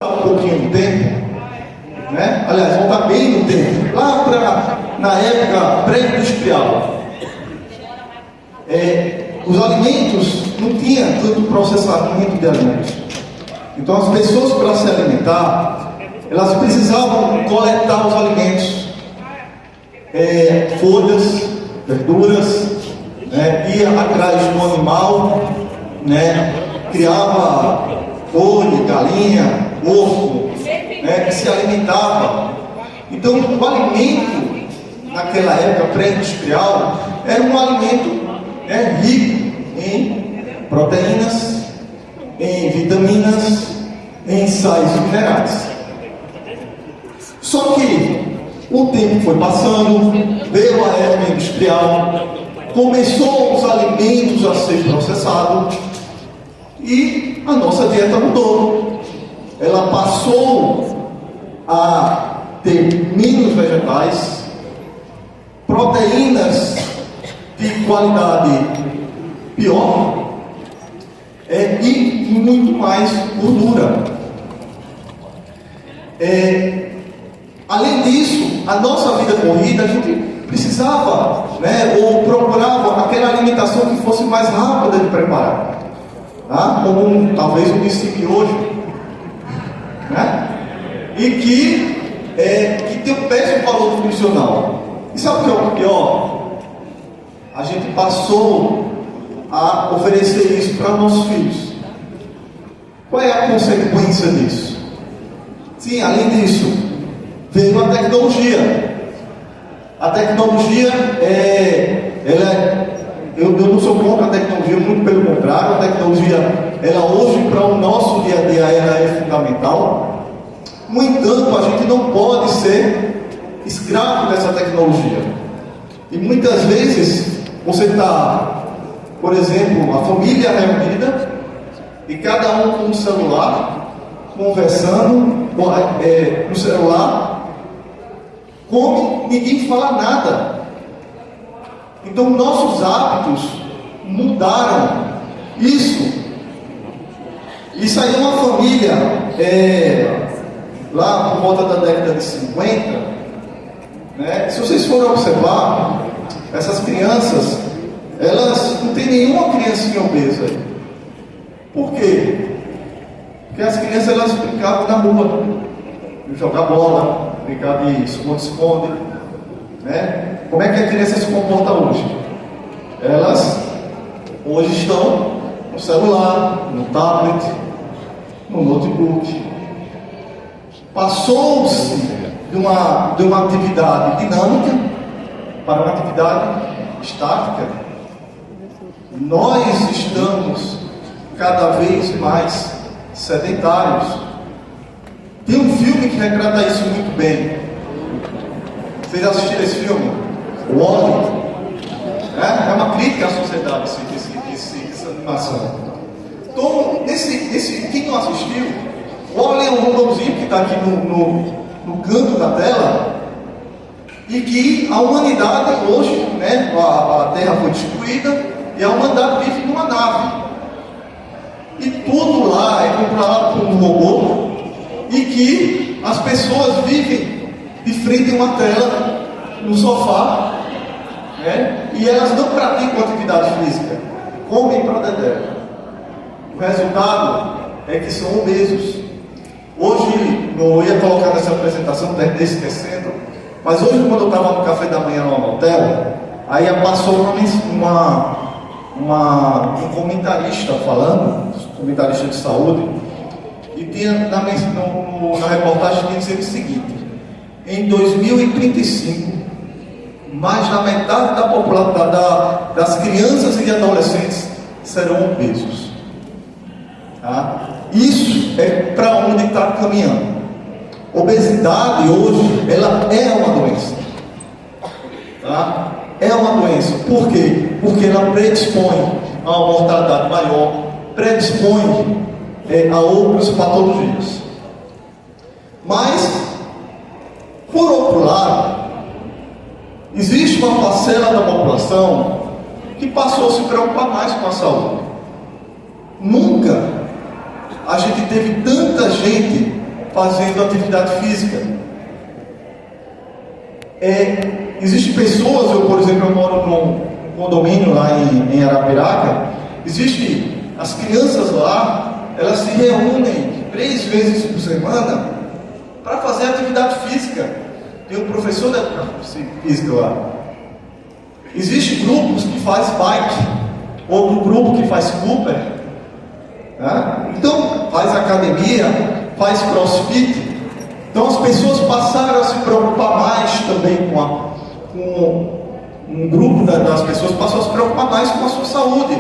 Um pouquinho do tempo, né? Aliás, voltar bem no tempo, lá na época pré-industrial, os alimentos não tinham tanto processamento de alimentos. Então as pessoas, para se alimentar, elas precisavam coletar os alimentos, folhas, verduras, ia atrás do animal, criava boi, galinha, ovo, que se alimentava. Então o alimento naquela época pré-industrial era um alimento rico em proteínas, em vitaminas, em sais minerais. Só que o tempo foi passando, veio a época industrial, começou os alimentos a ser processados e a nossa dieta mudou. Ela passou a ter menos vegetais, proteínas de qualidade pior e muito mais gordura. Além disso, a nossa vida corrida, a gente precisava, ou procurava aquela alimentação que fosse mais rápida de preparar, como talvez eu disse hoje, e que tem um péssimo valor nutricional. E sabe o que é o pior? A gente passou a oferecer isso para nossos filhos. Qual é a consequência disso? Sim, além disso, veio a tecnologia. A tecnologia, eu não sou contra a tecnologia, muito pelo contrário. A tecnologia, ela hoje, para o nosso dia a dia, ela é fundamental. No entanto, a gente não pode ser escravo dessa tecnologia. E muitas vezes, você está, por exemplo, a família reunida, e cada um com um celular, conversando no celular, come, ninguém fala nada. Então nossos hábitos mudaram. Isso aí é uma família, lá por volta da década de 50, se vocês forem observar, essas crianças, elas não tem nenhuma criancinha obesa aí. Por quê? Porque as crianças, elas brincavam na rua, jogar bola, brincar de esconde-esconde, Como é que a criança se comporta hoje? Elas hoje estão no celular, no tablet, no notebook. Passou-se de uma atividade dinâmica para uma atividade estática. Nós estamos cada vez mais sedentários. Tem um filme que retrata isso muito bem. Vocês assistiram esse filme? O Wall-E. É uma crítica à sociedade, essa animação. Então, quem não assistiu, o Wall-E é um robôzinho que está aqui no canto da tela, e que a humanidade hoje, a Terra foi destruída e a humanidade vive numa nave. E tudo lá é controlado por um robô, e que as pessoas vivem de frente a uma tela, no sofá, e elas não praticam atividade física, comem para dedé. O resultado é que são obesos. Hoje, não ia colocar nessa apresentação, terminei esquecendo, mas hoje, quando eu estava no café da manhã no hotel, aí passou um comentarista falando, comentarista de saúde, e tinha na reportagem tinha dizendo o seguinte: em 2035, mais da metade da população, das crianças e de adolescentes serão obesos. Isso é para onde está caminhando. Obesidade hoje, ela é uma doença. É uma doença. Por quê? Porque ela predispõe a uma mortalidade maior, predispõe a outras patologias. Mas, por outro lado, existe uma parcela da população que passou a se preocupar mais com a saúde. Nunca a gente teve tanta gente fazendo atividade física. Existem pessoas, por exemplo, eu moro num condomínio lá em Arapiraca, as crianças lá, elas se reúnem 3 vezes por semana para fazer atividade física. Tem um professor de educação física lá. Existem grupos que faz bike, outro grupo que faz Cooper, né? Então faz academia, faz crossfit. Então as pessoas passaram a se preocupar mais também com um grupo das pessoas passou a se preocupar mais com a sua saúde.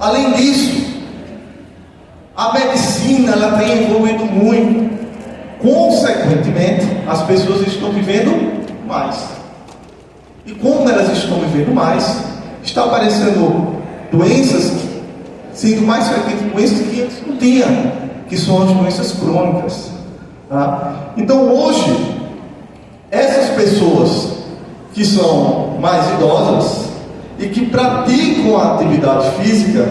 Além disso, a medicina ela tem evoluído muito. Consequentemente, as pessoas estão vivendo mais. E como elas estão vivendo mais, está aparecendo doenças, sendo mais frequentes doenças que antes não tinha, que são as doenças crônicas. Tá? Então hoje, essas pessoas que são mais idosas e que praticam a atividade física,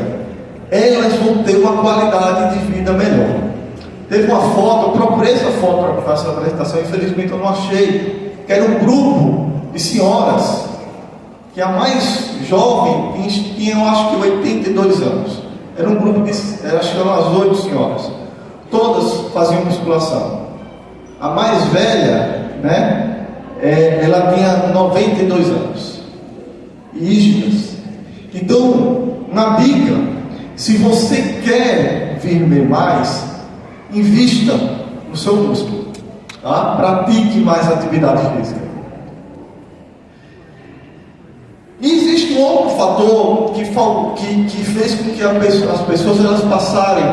elas vão ter uma qualidade de vida melhor. Teve uma foto, eu procurei essa foto para fazer essa apresentação, infelizmente eu não achei, que era um grupo de senhoras, que a mais jovem tinha, eu acho que 82 anos. Era um grupo de, acho que eram as 8 senhoras. Todas faziam musculação. A mais velha, né, ela tinha 92 anos. Rígidas. Então, na dica, se você quer viver mais, invista no seu músculo. Tá? Pratique mais atividade física. E existe um outro fator que fez com que as pessoas elas passarem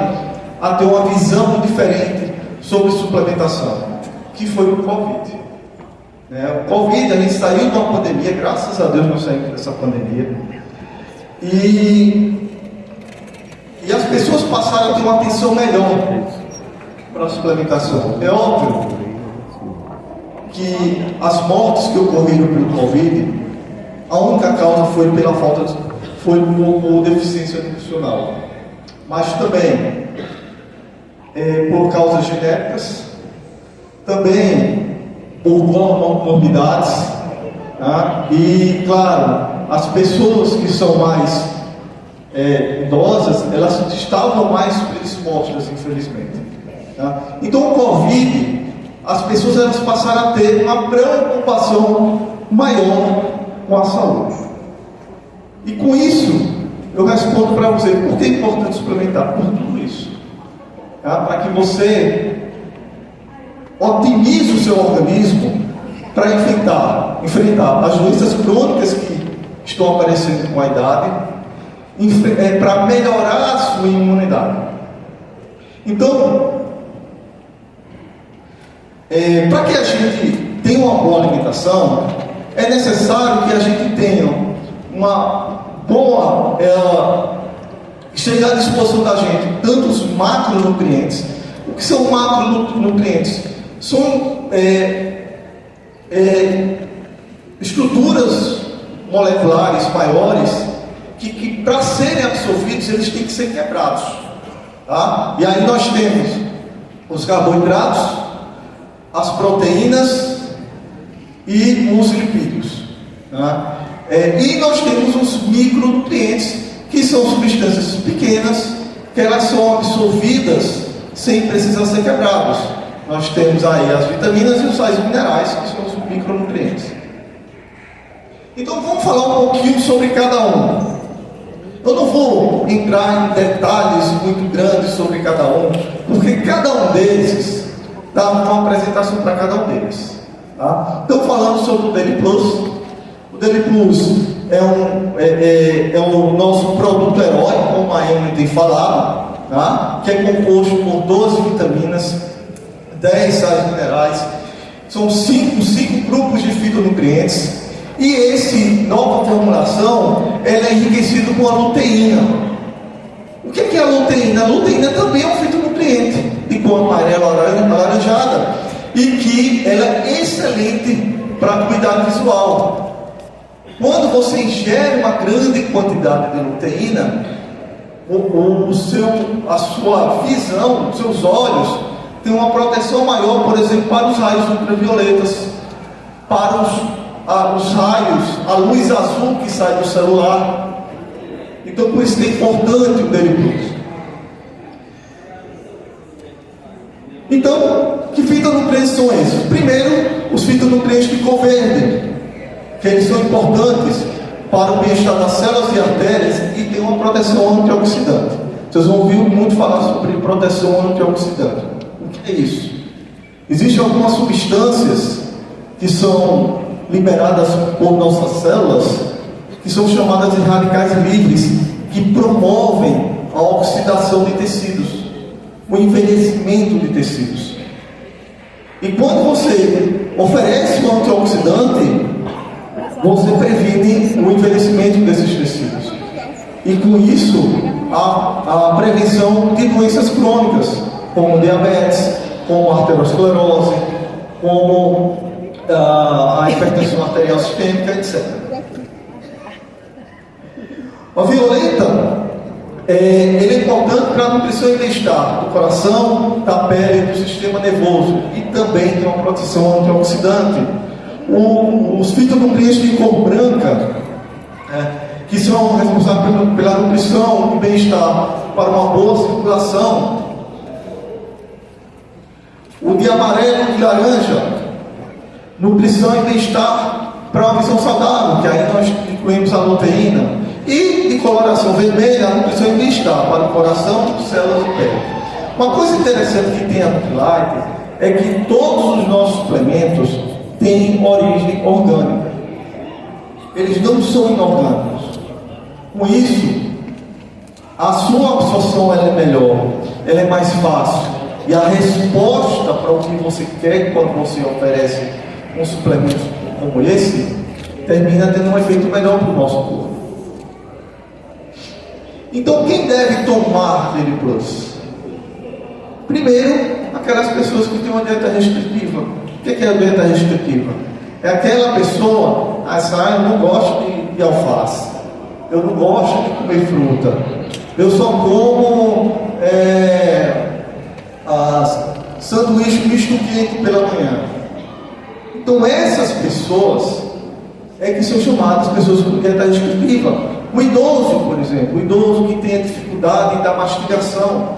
a ter uma visão diferente sobre suplementação, que foi o Covid. O Covid, a gente saiu de uma pandemia, graças a Deus nós saímos dessa pandemia, e as pessoas passaram a ter uma atenção melhor para a suplementação. É óbvio que as mortes que ocorreram pelo Covid, a única causa foi por deficiência nutricional, mas também por causas genéticas, também por comorbidades, tá? E claro, as pessoas que são mais idosas, elas estavam mais predispostas, infelizmente. Tá? Então o Covid, as pessoas elas passaram a ter uma preocupação maior com a saúde. E com isso, eu respondo para você, por que é importante suplementar? Por tudo isso. Tá? Para que você otimize o seu organismo para enfrentar as doenças crônicas que estão aparecendo com a idade, para melhorar a sua imunidade. Então, para que a gente tenha uma boa alimentação, é necessário que a gente tenha uma boa, esteja à disposição da gente, tanto os macronutrientes. O que são macronutrientes? São estruturas moleculares maiores que para serem absorvidos eles têm que ser quebrados. Tá? E aí nós temos os carboidratos, as proteínas e os lipídios. Tá? E nós temos os micronutrientes, que são substâncias pequenas, que elas são absorvidas sem precisar ser quebrados. Nós temos aí as vitaminas e os sais minerais, que são os micronutrientes. Então vamos falar um pouquinho sobre cada um. Eu não vou entrar em detalhes muito grandes sobre cada um, porque cada um desses dá uma apresentação para cada um deles. Tá? Então falando sobre o Daily Plus. O Daily Plus é o nosso produto herói, como a Emily tem falado, tá? Que é composto por 12 vitaminas, 10 sais minerais, são 5 grupos de fitonutrientes, e esse nova formulação ela é enriquecida com a luteína. O que é a luteína? A luteína também é um fitonutriente de cor amarela alaranjada, e que ela é excelente para cuidado visual. Quando você ingere uma grande quantidade de luteína, a sua visão, os seus olhos, tem uma proteção maior, por exemplo, para os raios ultravioletas, para os raios, a luz azul que sai do celular. Então, por isso que é importante o Daily Plus. Então, que fitonutrientes são esses? Primeiro, os fitonutrientes que convertem, que eles são importantes para o bem-estar das células e artérias e tem uma proteção antioxidante. Vocês vão ouvir muito falar sobre proteção antioxidante. O que é isso? Existem algumas substâncias que são liberadas por nossas células, que são chamadas de radicais livres, que promovem a oxidação de tecidos, o envelhecimento de tecidos. E quando você oferece um antioxidante, você previne o envelhecimento desses tecidos. E com isso, a prevenção de doenças crônicas, como diabetes, como arteriosclerose, como a hipertensão arterial sistêmica, etc. A violeta, ele é importante para a nutrição e bem-estar do coração, da pele, do sistema nervoso, e também tem uma proteção antioxidante. Os fitonutrientes de cor branca, que são responsáveis pela nutrição e bem-estar para uma boa circulação. O de amarelo e de laranja, nutrição e bem-estar para uma visão saudável, que aí nós incluímos a luteína. E de coloração vermelha, a nutrição e bem-estar para o coração, células e pele. Uma coisa interessante que tem a Nutrilite é que todos os nossos suplementos têm origem orgânica. Eles não são inorgânicos. Com isso, a sua absorção ela é melhor, ela é mais fácil. E a resposta para o que você quer quando você oferece um suplemento como esse, termina tendo um efeito melhor para o nosso corpo. Então, quem deve tomar Daily Plus? Primeiro, aquelas pessoas que têm uma dieta restritiva. O que é a dieta restritiva? É aquela pessoa, eu não gosto de alface, eu não gosto de comer fruta, eu só como sanduíche misto quente pela manhã. Então, essas pessoas é que são chamadas pessoas com dieta restritiva. O idoso, por exemplo, o idoso que tem a dificuldade da mastigação,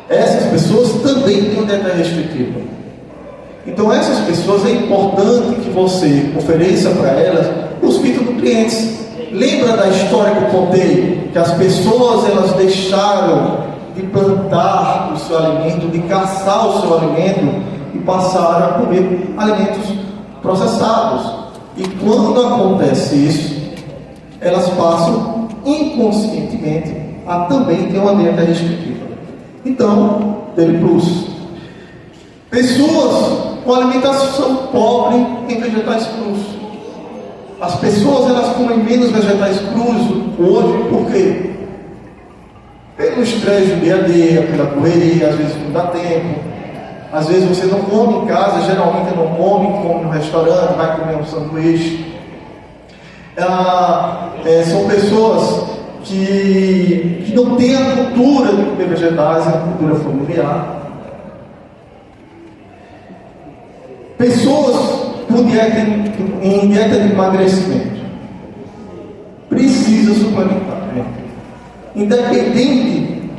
essas pessoas também têm uma dieta restritiva. Então, essas pessoas é importante que você ofereça para elas os fitonutrientes. Lembra da história que eu contei? Que as pessoas elas deixaram de plantar o seu alimento, de caçar o seu alimento e passaram a comer alimentos processados. E quando acontece isso, elas passam inconscientemente a também ter uma dieta restritiva. Então, Daily Plus. Pessoas com alimentação pobre em vegetais crus. As pessoas elas comem menos vegetais crus hoje, por quê? Pelo estresse do dia a dia, pela correria, às vezes não dá tempo. Às vezes você não come em casa, geralmente não come no restaurante, vai comer um sanduíche. São pessoas que não têm a cultura de comer vegetais, a cultura familiar. Pessoas com em dieta de emagrecimento precisam suplementar, independente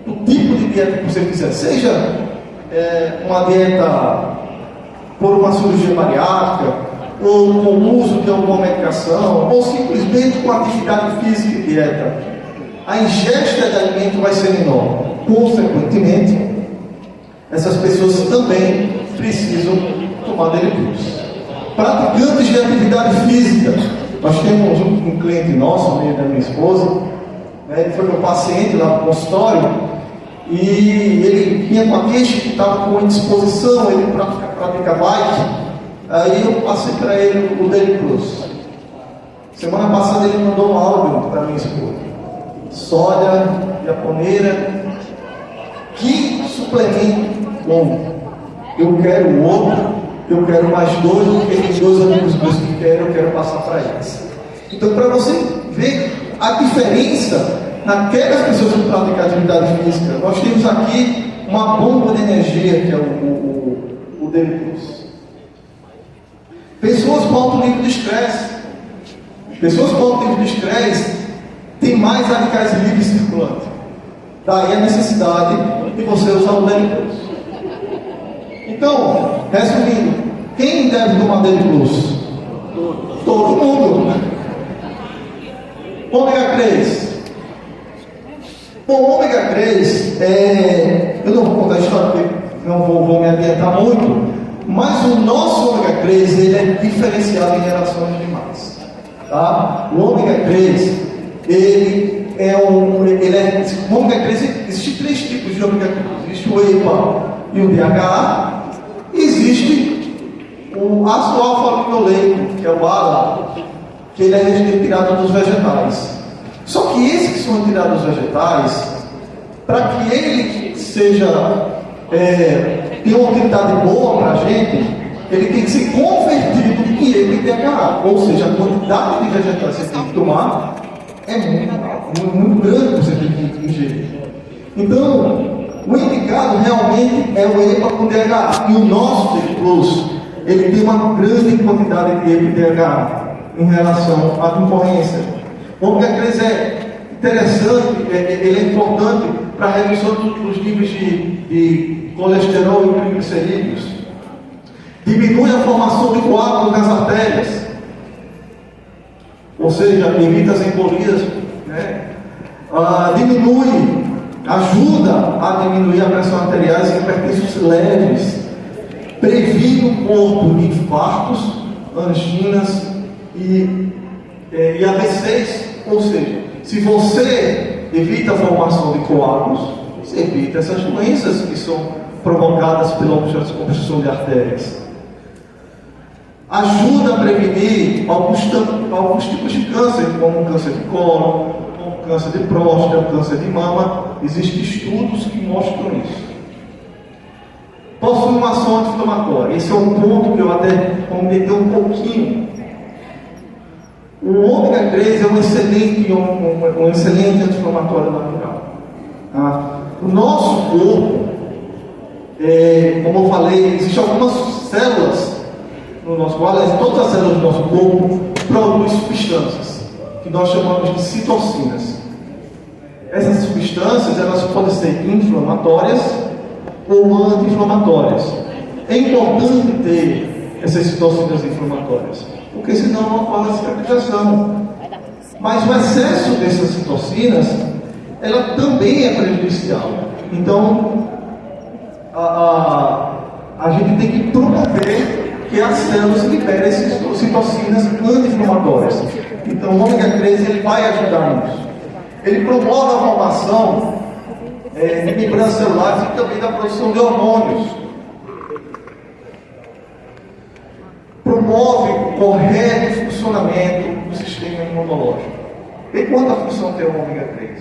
do tipo de dieta que você fizer, seja uma dieta por uma cirurgia bariátrica, ou com o uso de alguma medicação, ou simplesmente com atividade física e dieta, a ingesta de alimento vai ser menor. Consequentemente, essas pessoas também precisam tomar Daily Plus. Praticantes de atividade física. Nós temos um cliente nosso, da minha esposa, ele foi meu paciente lá no consultório, e ele vinha com a queixa que estava com indisposição, ele pratica bike. Aí eu passei para ele o Daily Plus. Semana passada ele mandou um áudio para minha esposa. Soja japoneira, que suplemento bom. Eu quero outro, eu quero mais dois, porque tem dois amigos meus que querem, eu quero passar para eles. Então, para você ver a diferença naquelas pessoas que praticam atividade física, nós temos aqui uma bomba de energia que é o D+. Pessoas com alto nível de estresse. Pessoas com alto nível de estresse têm mais radicais livres circulando. Daí a necessidade de você usar o D+. Então, resumindo, quem deve tomar D+? Todo mundo. Ômega 3. Bom, o ômega 3, eu não vou contar a história porque não vou me adiantar muito, mas o nosso ômega 3 ele é diferenciado em relação aos demais. Tá? O ômega 3, o ômega 3, existem 3 tipos de ômega 3. Existe o EPA e o DHA, e existe o ácido alfa-linoleico, que é o ALA, que ele é retirado dos vegetais. Só que esses que são retirados dos vegetais, para que ele tenha uma utilidade boa para a gente, ele tem que ser convertido em EPA, ou seja, a quantidade de vegetais que você tem que tomar é muito grande que você tem que ingerir. Então, o indicado realmente é o EPA com DHA, e o nosso D+, ele tem uma grande quantidade de EPA e DHA em relação à concorrência. O ômega 3 é interessante, ele é importante para a redução dos níveis de colesterol e triglicerídeos. Diminui a formação de coágulos nas artérias, ou seja, evita as embolias, né? Ajuda a diminuir a pressão arterial em hipertensões leves, previne o corpo de infartos, anginas e AVCs. Ou seja, se você evita a formação de coágulos, você evita essas doenças que são provocadas pela obstrução de artérias. Ajuda a prevenir alguns tipos de câncer, como o câncer de cólon, como o câncer de próstata, o câncer de mama. Existem estudos que mostram isso. Possui uma ação anti-inflamatória. Esse é um ponto que eu até comentei um pouquinho. O ômega 3 é um excelente anti-inflamatório natural. O nosso corpo, como eu falei, existem algumas células no nosso corpo, todas as células do nosso corpo produzem substâncias que nós chamamos de citocinas. Essas substâncias elas podem ser inflamatórias ou anti-inflamatórias. É importante ter essas citocinas inflamatórias, porque senão não ocorre a cicatrização. Mas o excesso dessas citocinas, ela também é prejudicial. Então, a gente tem que promover que as células liberem essas citocinas anti-inflamatórias. Então, o ômega 3 ele vai ajudar nisso. Ele promove a formação de membranas celulares e também da produção de hormônios. Promove o correto funcionamento do sistema imunológico. E quanta função tem o ômega 3?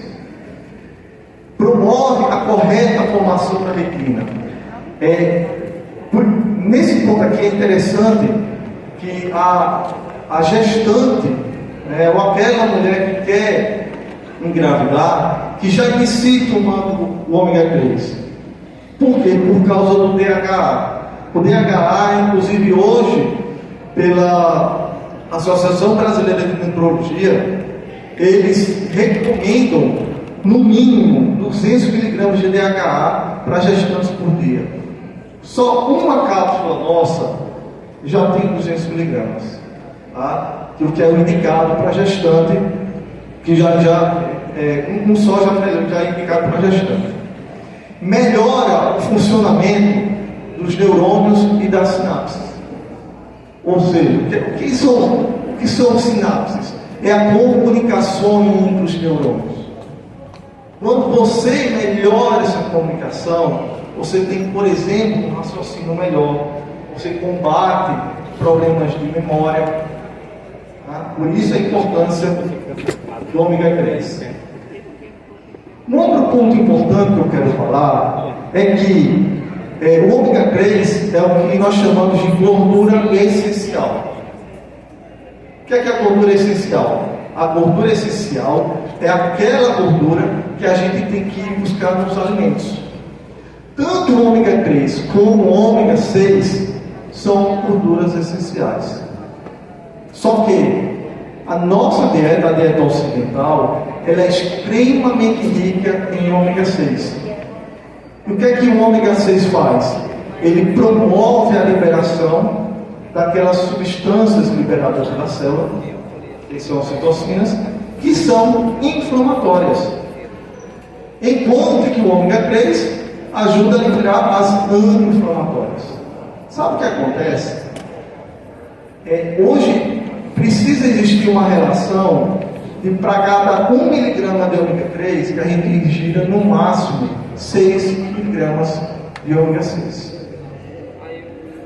Promove a correta formação da retina. Nesse ponto aqui é interessante que a gestante, ou aquela mulher que quer engravidar, que já inicie tomando o ômega 3. Por quê? Por causa do DHA. O DHA, inclusive hoje, pela Associação Brasileira de Nutrologia, eles recomendam no mínimo 200 mg de DHA para gestantes por dia. Só uma cápsula nossa já tem 200 mg, tá? O que é o indicado para gestante, que um só já é indicado para gestante. Melhora o funcionamento dos neurônios e das sinapses. Ou seja, o que são sinapses? É a comunicação entre os neurônios. Quando você melhora essa comunicação, você tem, por exemplo, um raciocínio melhor. Você combate problemas de memória. Tá? Por isso a importância do ômega 3. Um outro ponto importante que eu quero falar é que o ômega 3 é o que nós chamamos de gordura essencial. O que é a gordura essencial? A gordura essencial é aquela gordura que a gente tem que ir buscar nos alimentos. Tanto o ômega 3 como o ômega 6 são gorduras essenciais. Só que a nossa dieta, a dieta ocidental, ela é extremamente rica em ômega 6. E o que é que o ômega 6 faz? Ele promove a liberação daquelas substâncias liberadas pela célula, que são as citocinas, que são inflamatórias. Enquanto que o ômega 3 ajuda a liberar as anti-inflamatórias. Sabe o que acontece? Hoje precisa existir uma relação de para cada 1 miligrama de ômega 3 que a gente ingira no máximo 6 miligramas de ômega 6.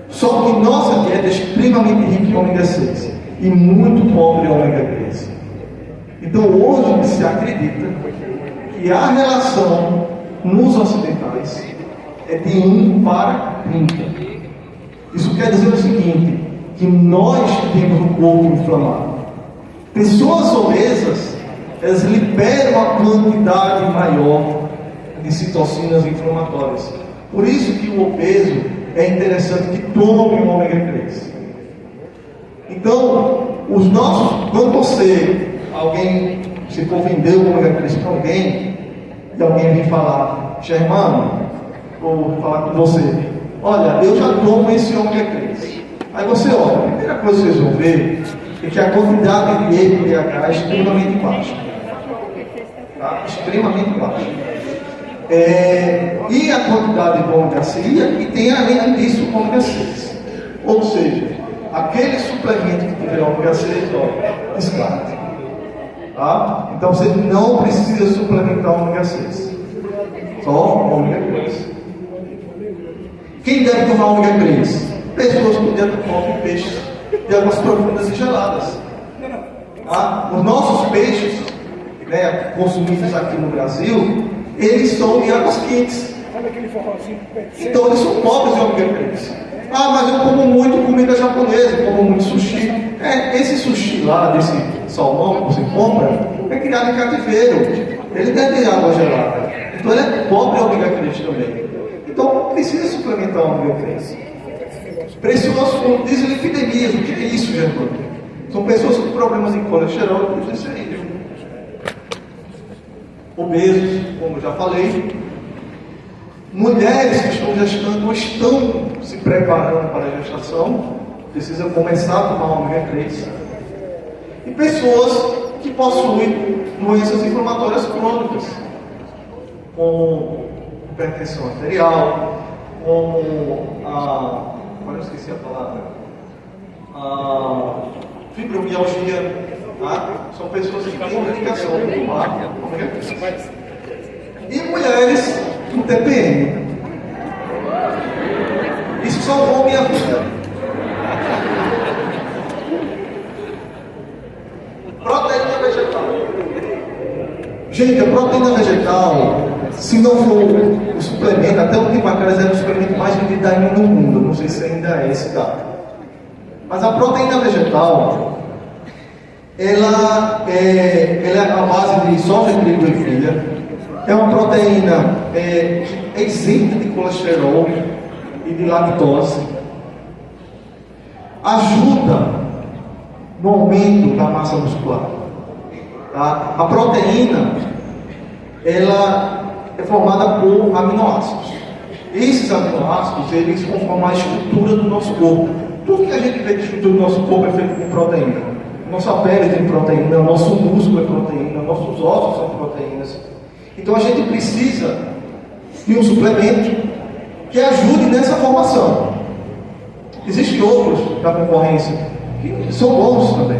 Só que nossa dieta é extremamente rica em ômega 6 e muito pobre em ômega 3. Então hoje se acredita que a relação nos ocidentais é de 1 para 30. Isso quer dizer o seguinte, que nós temos um corpo inflamado. Pessoas obesas, elas liberam a quantidade maior de citocinas inflamatórias. Por isso que o obeso é interessante que tome o ômega 3. Então, quando se for vender o ômega 3 para alguém, e alguém vem falar, Germano, vou falar com você, olha, eu já tomo esse ômega 3. Aí você olha, a primeira coisa que vocês vão ver é que a quantidade de EPA é extremamente baixa. Tá? Extremamente baixa. E a quantidade de ômega 6, e tem além disso o ômega 6. Ou seja, aquele suplemento que tiver ômega 6, descarte. Tá? Então você não precisa suplementar o ômega 6. Só o ômega 3. Quem deve tomar ômega 3? Pessoas com dieta pobre de peixes de águas profundas e geladas. Tá? Os nossos peixes, né, consumidos aqui no Brasil, eles são de águas quentes. Então eles são pobres de ômega 3. Mas eu como muito comida japonesa, como muito sushi. Esse sushi lá, desse salmão que você compra, é criado em cativeiro. Ele deve ter água gelada. Então ele é pobre de ômega 3 também. Então precisa suplementar o ômega 3. Pessoas com dislipidemias, o que é isso, Germano? São pessoas com problemas em colesterol e triglicerídeos. Obesos, como já falei. Mulheres que estão gestando ou estão se preparando para a gestação, precisam começar a tomar ômega 3. E pessoas que possuem doenças inflamatórias crônicas, com hipertensão arterial, agora eu esqueci a palavra, fibromialgia, tá? São pessoas que têm indicação de tomar ômega 3. E mulheres com TPM. Isso salvou minha vida. Proteína vegetal. Gente, a proteína vegetal, se não for o suplemento, até o Timacras é o suplemento mais vendido ainda no mundo. Não sei se ainda é esse dado. Mas a proteína vegetal, ela é a base de soja, trigo e ervilha. É uma proteína isenta de colesterol e de lactose. Ajuda no aumento da massa muscular. Tá? A proteína, ela é formada por aminoácidos. Esses aminoácidos, eles conformam a estrutura do nosso corpo. Tudo que a gente vê de estrutura do nosso corpo é feito com proteína. Nossa pele tem proteína, nosso músculo é proteína, nossos ossos são proteínas. Então a gente precisa de um suplemento que ajude nessa formação. Existem outros da concorrência que são bons também.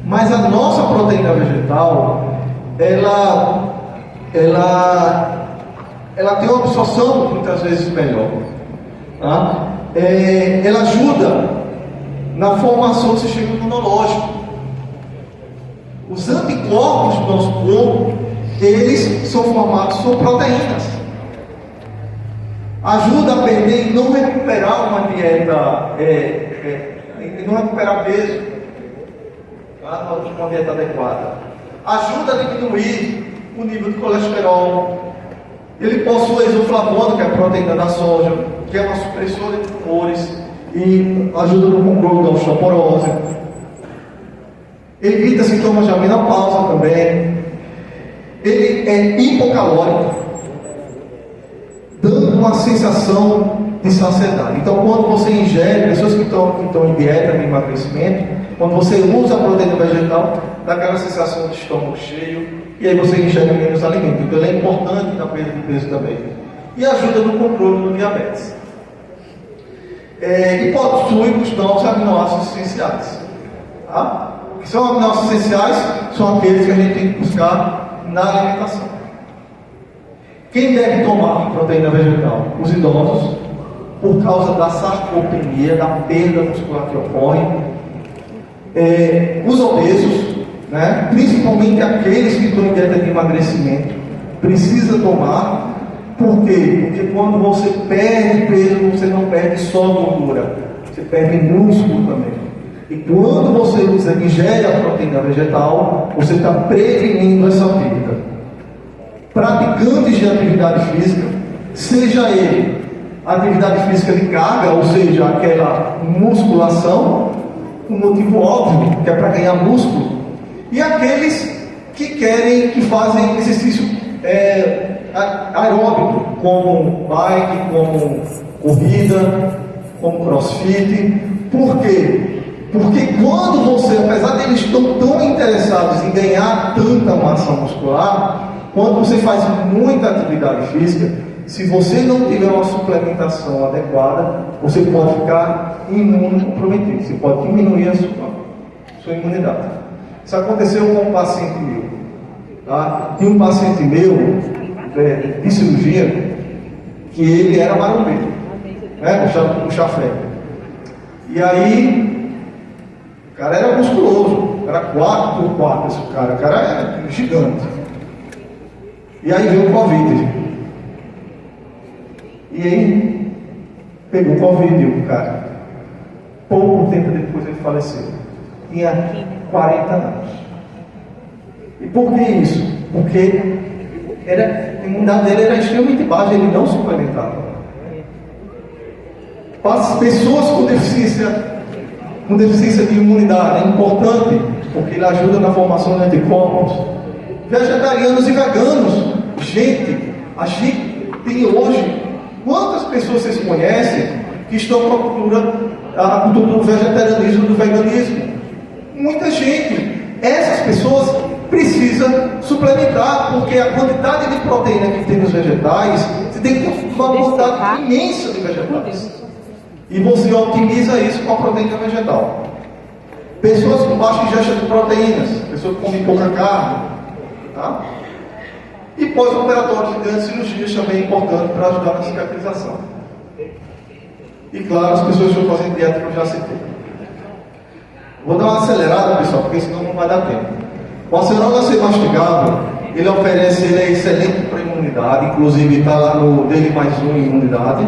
Mas a nossa proteína vegetal, ela tem uma absorção muitas vezes melhor. Tá? Ela ajuda na formação do sistema imunológico. Os anticorpos do nosso corpo, eles são formados por proteínas. Ajuda a perder e não recuperar uma dieta, e não recuperar peso, tá? Uma dieta adequada. Ajuda a diminuir o nível de colesterol, Ele possui isoflavono, que é a proteína da soja, que é uma supressora de tumores e ajuda no controle da osteoporose. Evita sintomas de menopausa também. Ele é hipocalórico, dando uma sensação de saciedade. Então, quando você ingere, pessoas que estão em dieta de emagrecimento, quando você usa a proteína vegetal, dá aquela sensação de estômago cheio, e aí você ingere menos alimento. Então, ele é importante na perda de peso também. E ajuda no controle do diabetes. E possui os novos aminoácidos essenciais. Tá? O que são aminoácidos essenciais? São aqueles que a gente tem que buscar na alimentação. Quem deve tomar proteína vegetal? Os idosos, por causa da sarcopenia, da perda muscular que ocorre. Os obesos, né? Principalmente aqueles que estão em dieta de emagrecimento, precisa tomar. Por quê? Porque quando você perde peso, você não perde só gordura, você perde músculo também. E quando você ingere a proteína vegetal, você está prevenindo essa perda. Praticantes de atividade física, seja ele atividade física de carga, ou seja, aquela musculação, um motivo óbvio, que é para ganhar músculo, e aqueles que fazem exercício aeróbico, como bike, como corrida, como crossfit. Por quê? Porque quando você, apesar de eles estão tão interessados em ganhar tanta massa muscular, quando você faz muita atividade física, se você não tiver uma suplementação adequada, você pode ficar imunocomprometido, você pode diminuir a sua imunidade. Isso aconteceu com um paciente meu. Tá? Tinha um paciente meu de cirurgia que ele era marombeiro, né? O chafé. E aí, o cara era musculoso, era 4x4 esse cara, o cara era gigante. E aí veio o Covid. E aí, pegou o Covid, o cara. Pouco tempo depois ele faleceu. Tinha 40 anos. E por que isso? Porque a imunidade dele era extremamente baixa, ele não suplementava. Para as pessoas com deficiência de imunidade é importante, porque ele ajuda na formação de anticorpos. Vegetarianos e veganos, a gente tem hoje, quantas pessoas vocês conhecem que estão com a cultura do vegetarianismo, do veganismo? Muita gente. Essas pessoas precisam suplementar, porque a quantidade de proteína que tem nos vegetais, você tem que ter uma quantidade imensa de vegetais. E você otimiza isso com a proteína vegetal. Pessoas com baixa ingesta de proteínas, pessoas que comem pouca carne, tá? E pós-operatórios de grandes cirurgias também é importante para ajudar na cicatrização. E claro, as pessoas que estão fazendo dieta que eu já citei. Vou dar uma acelerada, pessoal, porque senão não vai dar tempo. O acerola C mastigável, ele é excelente para a imunidade, inclusive está lá no D+1 imunidade.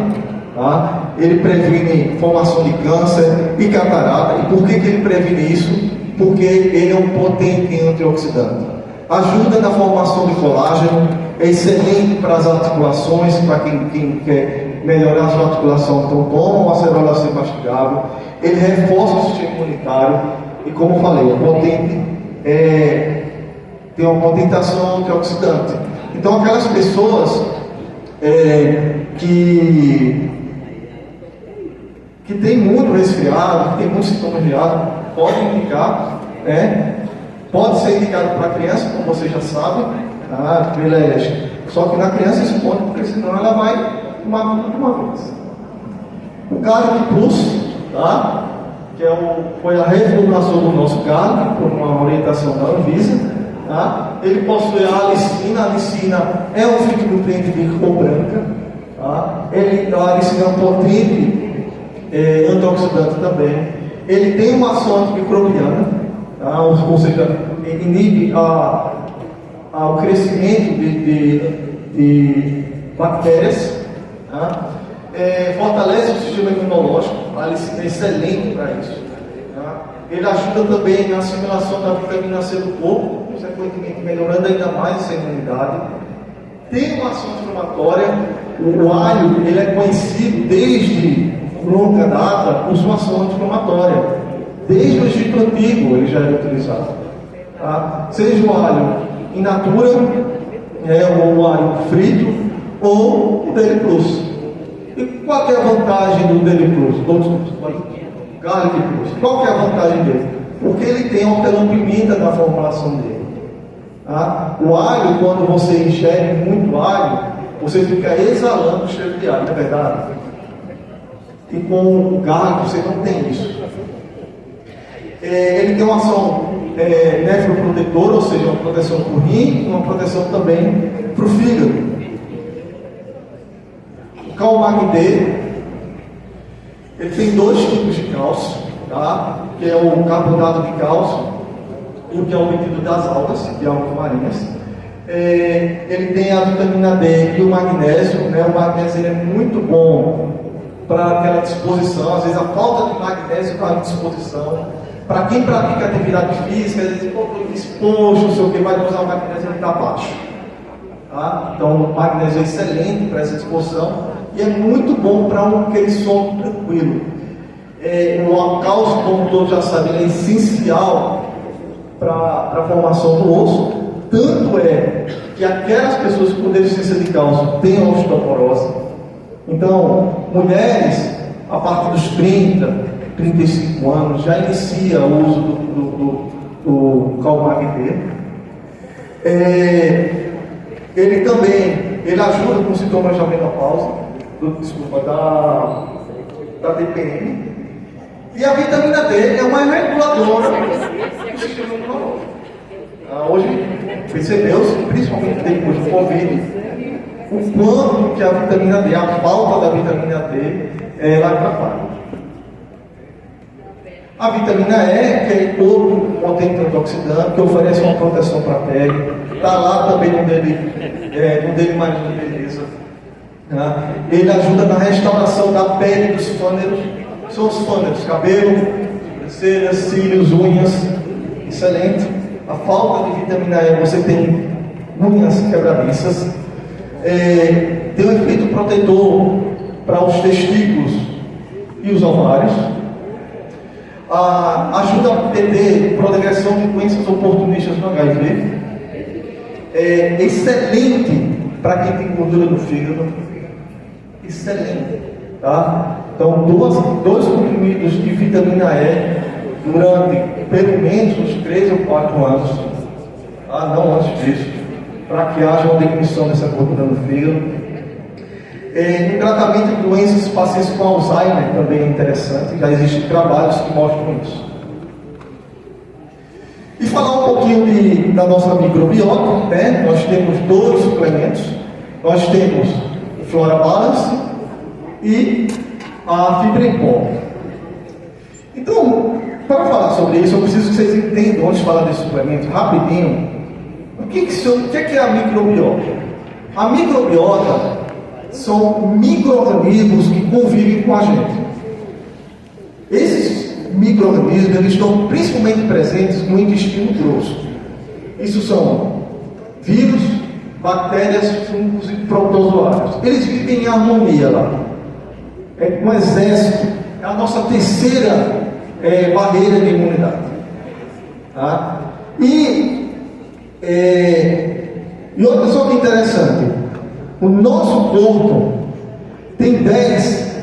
Tá? Ele previne formação de câncer e catarata. E por que ele previne isso? Porque ele é um potente antioxidante. Ajuda na formação de colágeno, é excelente para as articulações, para quem quer melhorar a sua articulação. Então toma o acerola C mastigável. Ele reforça o sistema imunitário e, como eu falei, o potente tem uma potentação antioxidante. Então aquelas pessoas que tem muito resfriado, que tem muitos sintomas de asma, pode indicar, pode ser indicado para a criança, como vocês já sabem, tá? Só que na criança isso pode, porque senão ela vai tomar tudo de uma vez. O Garlic Plus, tá? Que foi a reformulação do nosso Garlic, por uma orientação da Anvisa, tá? Ele possui a alicina é um fitonutriente de cor branca, tá? A alicina é um potente antioxidante também. Ele tem uma ação antimicrobiana, tá? Ou seja, inibe o crescimento de bactérias, tá? Fortalece o sistema imunológico, a alicina é excelente para isso. Tá? Ele ajuda também na assimilação da vitamina C do corpo, consequentemente melhorando ainda mais essa imunidade. tem uma ação inflamatória. O alho, ele é conhecido desde longa data por sua ação anti-inflamatória. Desde o Egito Antigo ele já era utilizado. Tá? Seja o alho in natura, ou o alho frito, ou o Deli Plus. E qual é a vantagem do Deli Plus? Garlic Plus. Qual é a vantagem dele? Porque ele tem hortelã-pimenta na formulação dele. Tá? O alho, quando você ingere muito alho, você fica exalando o cheiro de alho, não é verdade? E com o garlic você não tem isso. Ele tem uma ação nefroprotetora, ou seja, uma proteção para o rim e uma proteção também para o fígado. O Calmag D, ele tem 2 tipos de cálcio, tá? Que é o carbonato de cálcio e o que é obtido das algas, de algas marinhas. Ele tem a vitamina D e o magnésio, né? O magnésio ele é muito bom para aquela disposição, às vezes a falta de magnésio para a disposição. Para quem pratica atividade física, às vezes, estou exposto, não sei o que, vai usar o magnésio, ele está baixo. Tá? Então, o magnésio é excelente para essa disposição e é muito bom para aquele sono tranquilo. O cálcio, como todos já sabem, é essencial para a formação do osso. Tanto é que aquelas pessoas com deficiência de cálcio têm osteoporose. Então, mulheres a partir dos 30, 35 anos já inicia o uso do Calmag D. Ele também ajuda com sintomas da menopausa, da TPM. E a vitamina D é uma reguladora do sistema imunológico. Hoje percebeu-se, principalmente depois do Covid, o quanto que a vitamina D, a falta da vitamina D, ela atrapalha. A vitamina E, que é todo potente antioxidante, que oferece uma proteção para a pele. Está lá também no dele Marinho de Beleza. Tá? Ele ajuda na restauração da pele dos fâneros. São os fâneros, cabelo, sobrancelhas, cílios, unhas. Excelente. A falta de vitamina E, você tem unhas quebradiças. Tem um efeito protetor para os testículos e os ovários. Ajuda a prevenir progressão de doenças oportunistas no HIV. Excelente para quem tem gordura no fígado. Excelente. Tá? Então, dois comprimidos de vitamina E durante pelo menos uns 3 ou 4 anos. Não antes disso. Para que haja uma diminuição dessa gordura no fígado. No tratamento de doenças pacientes com Alzheimer também é interessante, já existem trabalhos que mostram isso. E falar um pouquinho da nossa microbiota, né? Nós temos 2 suplementos, nós temos o Flora Balance e a Fibra em Pó. Então, para falar sobre isso, eu preciso que vocês entendam, antes de falar desse suplemento, rapidinho, o que é a microbiota? A microbiota são micro-organismos que convivem com a gente. Esses micro-organismos eles estão principalmente presentes no intestino grosso. Isso são vírus, bactérias, fungos e protozoários. Eles vivem em harmonia lá. É um exército, é a nossa terceira barreira de imunidade. Tá? E olha só que interessante. O nosso corpo tem 10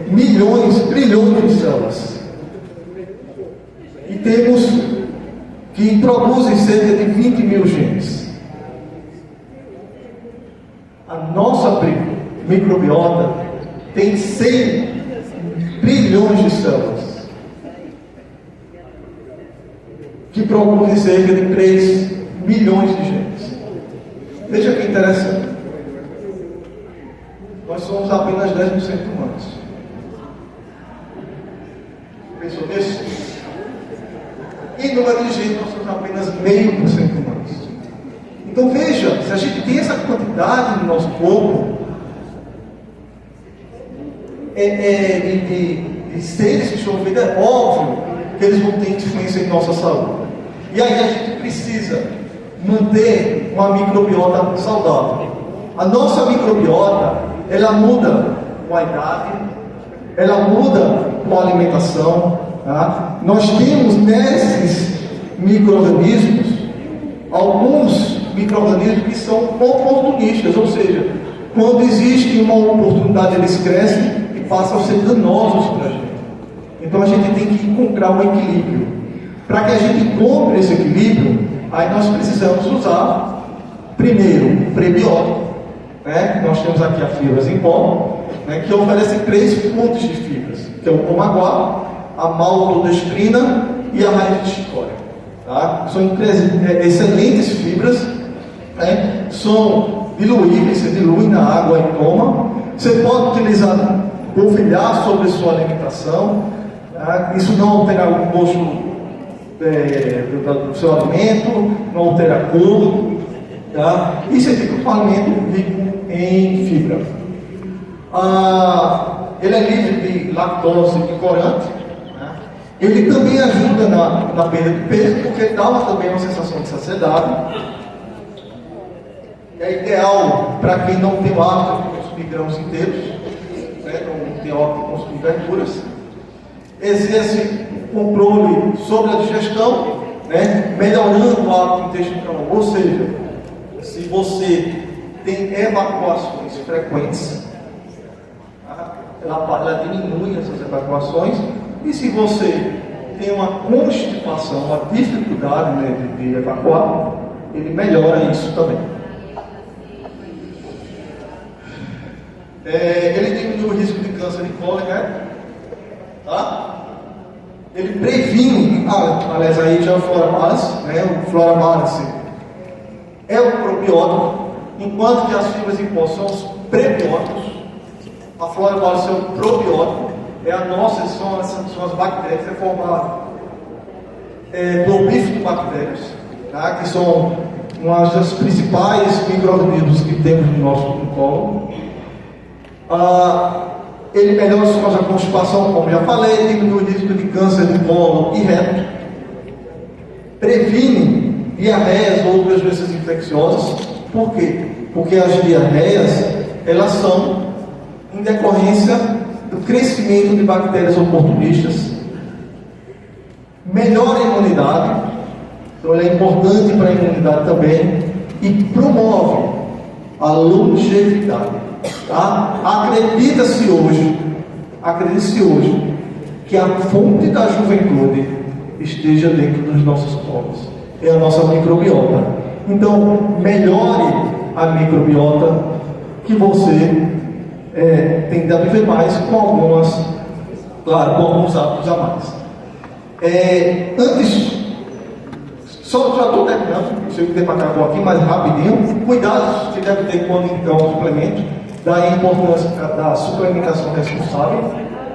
milhões, trilhões de células. E temos que produzem cerca de 20 mil genes. A nossa microbiota tem 100 trilhões de células, que produzem cerca de 3 milhões de genes. Veja que interessante. Nós somos apenas 10% humanos. Pensou nisso? E número de gente, nós somos apenas 0,5% humanos. Então veja, se a gente tem essa quantidade no nosso corpo de seres que estão vivendo, é óbvio que eles vão ter influência em nossa saúde. E aí a gente precisa manter uma microbiota saudável? A nossa microbiota, ela muda com a idade, ela muda com a alimentação. Tá? Nós temos nesses micro-organismos alguns micro-organismos que são oportunistas, ou seja, quando existe uma oportunidade eles crescem e passam a ser danosos para a gente. Então a gente tem que encontrar um equilíbrio. Para que a gente encontre esse equilíbrio, aí nós precisamos usar primeiro o prebiótico, né? Nós temos aqui a fibras em pó, né? Que oferece 3 fontes de fibras, que é o comaguá, a maltodestrina e a raiz de chicória. Tá? São excelentes fibras, né? São diluíveis, você dilui na água e toma. Você pode utilizar, polvilhar sobre sua alimentação. Tá? Isso não altera o gosto do seu alimento, não altera a cor. Tá? E você fica com um alimento rico em fibra. Ele é livre de lactose e corante. Ele também ajuda na perda de peso, porque dá também uma sensação de saciedade. É ideal para quem não tem o hábito de consumir grãos inteiros, né? Não tem o hábito de consumir verduras. Exerce controle sobre a digestão, né? Melhorando o hábito intestinal. Ou seja, se você tem evacuações frequentes, ela diminui essas evacuações. E se você tem uma constipação, uma dificuldade, né, de evacuar, ele melhora isso também. Ele diminui o risco de câncer de cólon, né? Tá? Ele previne, aliás, aí já é o Flora-Maris, né? O Flora-Maris é o probiótico, enquanto que as fibras em pó são os prebióticos. A Flora-Maris é o probiótico. São as bactérias, é formado por bifidobactérias, tá? Que são uma das principais micro-organismos que temos no nosso colo. Ele melhora a constipação, como já falei, diminui o risco de câncer de colo e reto, previne diarreias ou outras doenças infecciosas. Por quê? Porque as diarreias, elas são em decorrência do crescimento de bactérias oportunistas, melhora a imunidade, então ele é importante para a imunidade também, e promove a longevidade. Tá? Acredite-se hoje, que a fonte da juventude esteja dentro dos nossos poros, é a nossa microbiota. Então, melhore a microbiota que você tende a viver mais com alguns hábitos a mais. Só estou terminando, sei que o tempo acabou aqui, mas rapidinho. Cuidados que deve ter quando indicar um suplemento, daí a importância da suplementação responsável.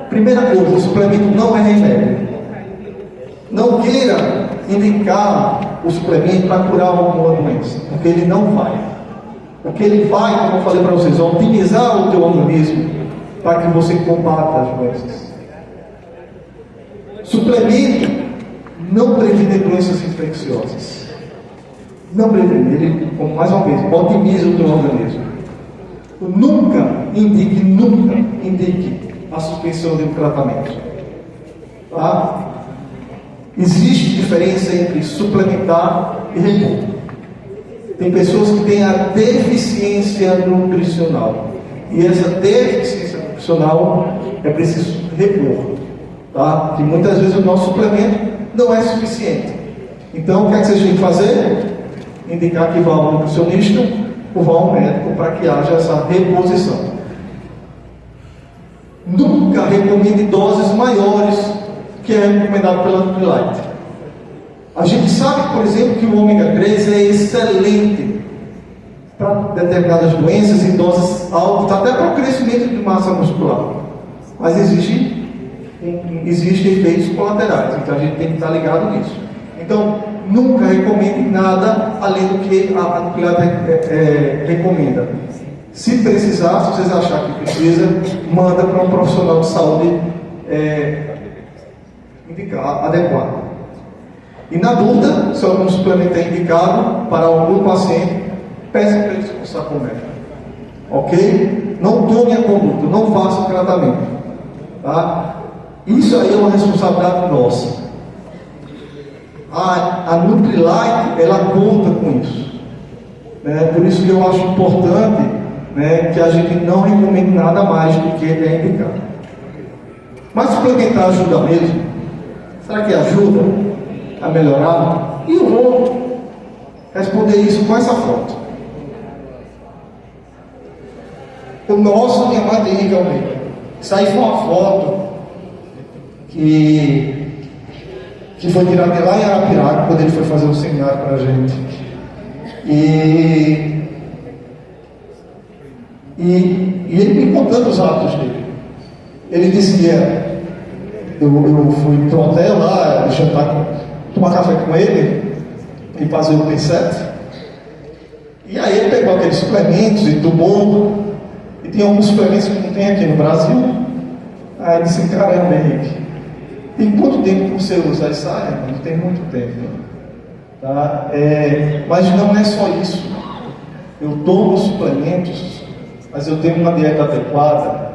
Primeira coisa, o suplemento não é remédio. Não queira indicar o suplemento para curar alguma doença, porque ele não vai. Porque ele vai, como eu falei para vocês, otimizar o teu organismo para que você combata as doenças. Suplemento não previne doenças infecciosas. Não previne. Ele, como mais uma vez, otimiza o teu organismo. Nunca indique a suspensão de um tratamento. Tá? Existe diferença entre suplementar e repor. Tem pessoas que têm a deficiência nutricional. E essa deficiência nutricional é preciso repor. Tá? Que muitas vezes o nosso suplemento não é suficiente. Então, o que é que vocês têm que fazer? Indicar que vá ao nutricionista ou vá ao médico para que haja essa reposição. Nunca recomende doses maiores que é recomendado pela Nutrilite. A gente sabe, por exemplo, que o ômega 3 é excelente para determinadas doenças em doses altas, até para o crescimento de massa muscular. Mas existem efeitos colaterais, então a gente tem que estar ligado nisso. Então, nunca recomende nada além do que a Nutrilite recomenda. Se precisar, se vocês acharem que precisa, manda para um profissional de saúde indicar, adequado. E na dúvida, se algum suplemento é indicado para algum paciente, peça para ele consultar com o médico. Ok? Não tome a conduta, não faça o tratamento. Tá? Isso aí é uma responsabilidade nossa. A Nutrilite, ela conta com isso. Por isso que eu acho importante, que a gente não recomende nada mais do que é indicado. Mas suplementar ajuda mesmo? Será que ajuda a melhorar? E eu vou responder isso com essa foto. O nosso diamante Henrique Almeida. Isso aí foi uma foto que foi tirada lá em Arapiraca, quando ele foi fazer um seminário para a gente. E ele me contando os hábitos dele. Ele dizia, eu fui para o hotel lá, jantar, tomar café com ele e fazer o P7. E aí ele pegou aqueles suplementos e tomou. E tem alguns suplementos que não tem aqui no Brasil. Aí ele disse, caramba, Henrique, tem quanto tempo que você usa essa área? Não tem muito tempo. Tá? Mas não é só isso. Eu tomo suplementos, mas eu tenho uma dieta adequada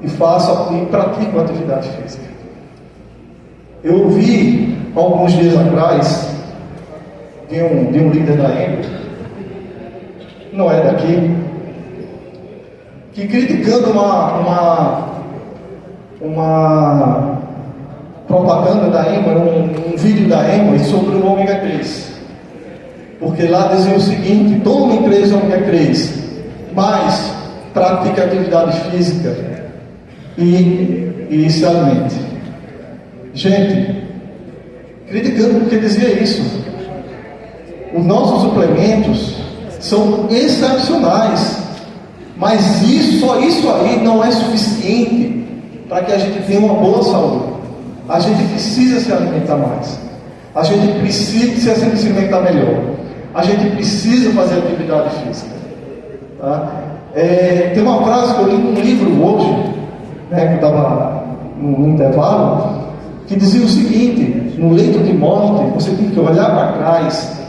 e pratico atividade física. Eu vi alguns dias atrás de um líder da EMA, não é daqui, que criticando uma propaganda da EMA, um vídeo da EMA sobre o ômega 3. Porque lá dizia o seguinte: tome 3 ômega 3, mas pratique atividade física e se alimente. Gente, criticando porque dizia isso. Os nossos suplementos são excepcionais, mas só isso aí não é suficiente para que a gente tenha uma boa saúde. A gente precisa se alimentar mais. A gente precisa se alimentar melhor. A gente precisa fazer atividade física. Tá? Tem uma frase que eu li num livro hoje, que eu estava no intervalo, que dizia o seguinte: no leito de morte, você tem que olhar para trás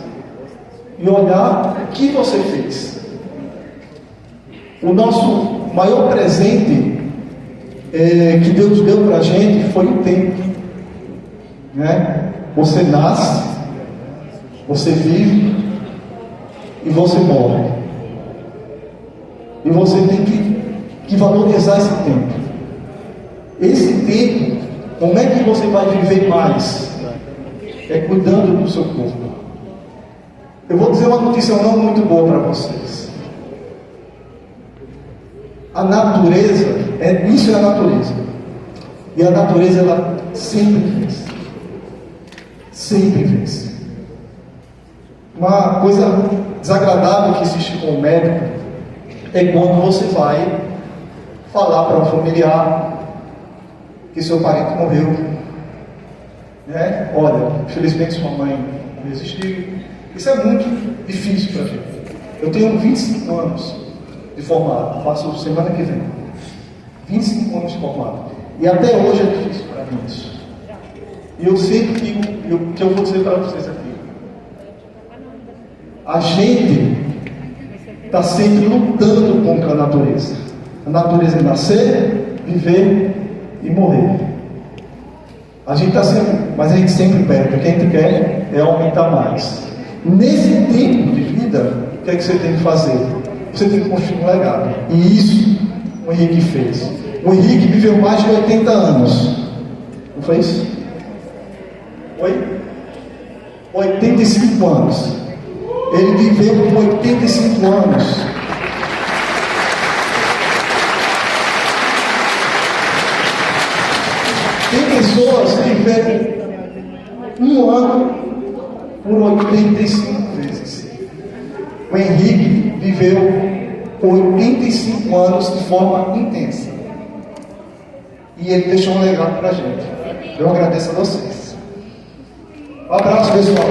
e olhar o que você fez. O nosso maior presente que Deus deu para a gente foi o tempo. Você nasce, você vive e você morre. E você tem que valorizar esse tempo. Esse tempo, como é que você vai viver mais? É cuidando do seu corpo. Eu vou dizer uma notícia não muito boa para vocês. A natureza, isso é a natureza. E a natureza, ela sempre vence. Sempre vence. Uma coisa desagradável que existe com o médico é quando você vai falar para um familiar que seu parente morreu. Olha, infelizmente sua mãe não existiu. Isso é muito difícil para a gente. Eu tenho 25 anos de formado, faço semana que vem. 25 anos de formado. E até hoje é difícil para mim isso. E eu sempre digo, o que eu vou dizer para vocês aqui. A gente está sempre lutando contra a natureza. A natureza é nascer, viver e morrer. A gente está sempre, mas a gente sempre perde. O que a gente quer é aumentar mais. Nesse tempo de vida, o que é que você tem que fazer? Você tem que construir um legado. E isso o Henrique fez. O Henrique viveu mais de 80 anos. Não foi isso? Oi? 85 anos. Ele viveu por 85 anos. Tem pessoas que vivem um ano por 85 vezes. O Henrique viveu por 85 anos de forma intensa. E ele deixou um legado para a gente. Eu agradeço a vocês. Um abraço, pessoal.